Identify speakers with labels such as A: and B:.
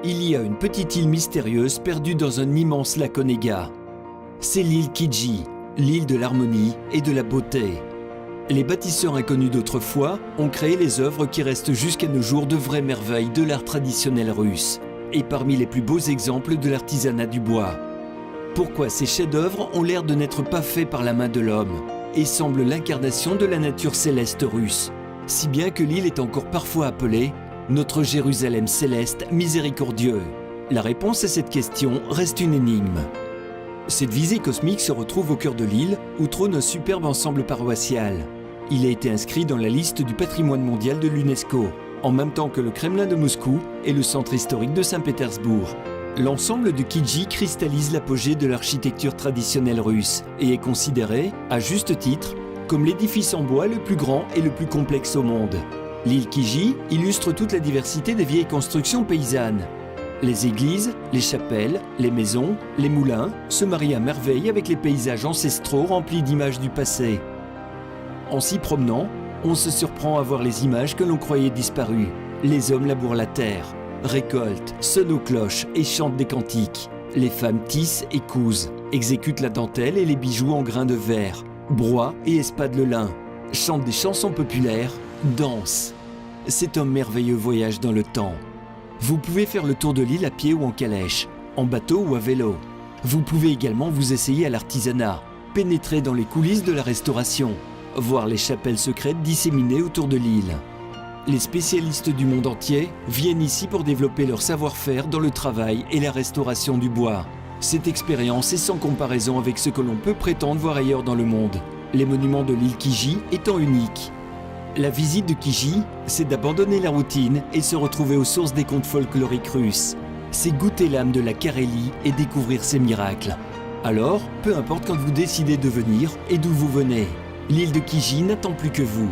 A: il y a une petite île mystérieuse perdue dans un immense lac Onega. C'est l'île Kiji, l'île de l'harmonie et de la beauté. Les bâtisseurs inconnus d'autrefois ont créé les œuvres qui restent jusqu'à nos jours de vraies merveilles de l'art traditionnel russe, et parmi les plus beaux exemples de l'artisanat du bois. Pourquoi ces chefs-d'œuvre ont l'air de n'être pas faits par la main de l'homme, et semblent l'incarnation de la nature céleste russe, si bien que l'île est encore parfois appelée « notre Jérusalem céleste miséricordieux ». La réponse à cette question reste une énigme. Cette visée cosmique se retrouve au cœur de l'île, où trône un superbe ensemble paroissial. Il a été inscrit dans la liste du patrimoine mondial de l'UNESCO, en même temps que le Kremlin de Moscou et le centre historique de Saint-Pétersbourg. L'ensemble de Kiji cristallise l'apogée de l'architecture traditionnelle russe et est considéré, à juste titre, comme l'édifice en bois le plus grand et le plus complexe au monde. L'île Kiji illustre toute la diversité des vieilles constructions paysannes. Les églises, les chapelles, les maisons, les moulins se marient à merveille avec les paysages ancestraux remplis d'images du passé. En s'y promenant, on se surprend à voir les images que l'on croyait disparues. Les hommes labourent la terre, récoltent, sonnent aux cloches et chantent des cantiques. Les femmes tissent et cousent, exécutent la dentelle et les bijoux en grains de verre, broient et espadent le lin, chantent des chansons populaires, dansent. C'est un merveilleux voyage dans le temps. Vous pouvez faire le tour de l'île à pied ou en calèche, en bateau ou à vélo. Vous pouvez également vous essayer à l'artisanat, pénétrer dans les coulisses de la restauration, voir les chapelles secrètes disséminées autour de l'île. Les spécialistes du monde entier viennent ici pour développer leur savoir-faire dans le travail et la restauration du bois. Cette expérience est sans comparaison avec ce que l'on peut prétendre voir ailleurs dans le monde, les monuments de l'île Kiji étant uniques. La visite de Kiji, c'est d'abandonner la routine et se retrouver aux sources des contes folkloriques russes. C'est goûter l'âme de la Carélie et découvrir ses miracles. Alors, peu importe quand vous décidez de venir et d'où vous venez, l'île de Kiji n'attend plus que vous.